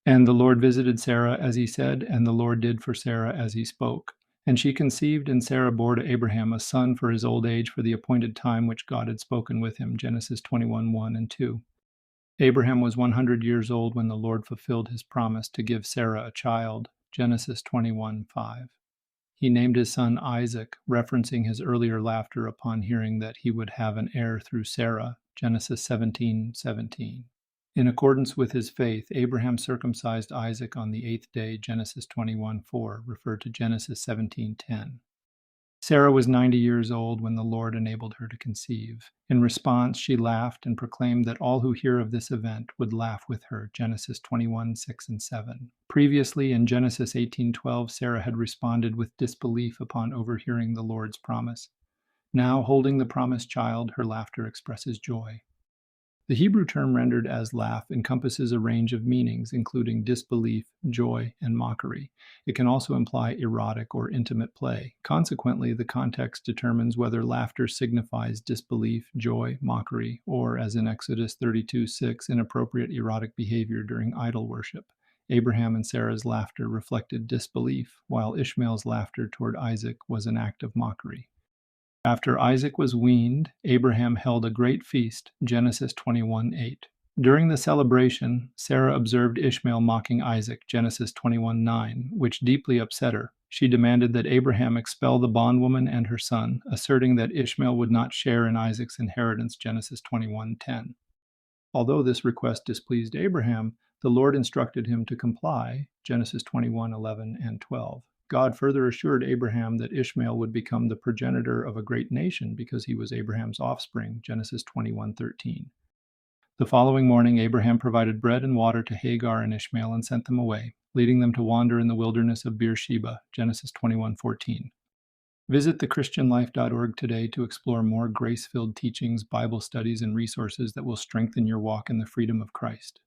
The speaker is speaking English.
And the Lord visited Sarah as he said, and the Lord did for Sarah as he spoke. And she conceived, and Sarah bore to Abraham a son for his old age, for the appointed time which God had spoken with him. Genesis 21:1 and 2. Abraham was 100 years old when the Lord fulfilled his promise to give Sarah a child. Genesis 21:5. He named his son Isaac, referencing his earlier laughter upon hearing that he would have an heir through Sarah. Genesis 17:17. In accordance with his faith, Abraham circumcised Isaac on the eighth day. Genesis 21:4, referred to Genesis 17:10. Sarah was 90 years old when the Lord enabled her to conceive. In response, she laughed and proclaimed that all who hear of this event would laugh with her. Genesis 21:6 and 7. Previously, in Genesis 18:12, Sarah had responded with disbelief upon overhearing the Lord's promise. Now, holding the promised child, her laughter expresses joy. The Hebrew term rendered as laugh encompasses a range of meanings, including disbelief, joy, and mockery. It can also imply erotic or intimate play. Consequently, the context determines whether laughter signifies disbelief, joy, mockery, or, as in Exodus 32:6, inappropriate erotic behavior during idol worship. Abraham and Sarah's laughter reflected disbelief, while Ishmael's laughter toward Isaac was an act of mockery. After Isaac was weaned, Abraham held a great feast, Genesis 21:8. During the celebration, Sarah observed Ishmael mocking Isaac, Genesis 21:9, which deeply upset her. She demanded that Abraham expel the bondwoman and her son, asserting that Ishmael would not share in Isaac's inheritance, Genesis 21:10. Although this request displeased Abraham, the Lord instructed him to comply, Genesis 21:11 and 12. God further assured Abraham that Ishmael would become the progenitor of a great nation because he was Abraham's offspring, Genesis 21:13. The following morning, Abraham provided bread and water to Hagar and Ishmael and sent them away, leading them to wander in the wilderness of Beersheba, Genesis 21:14. Visit thechristianlife.org today to explore more grace-filled teachings, Bible studies, and resources that will strengthen your walk in the freedom of Christ.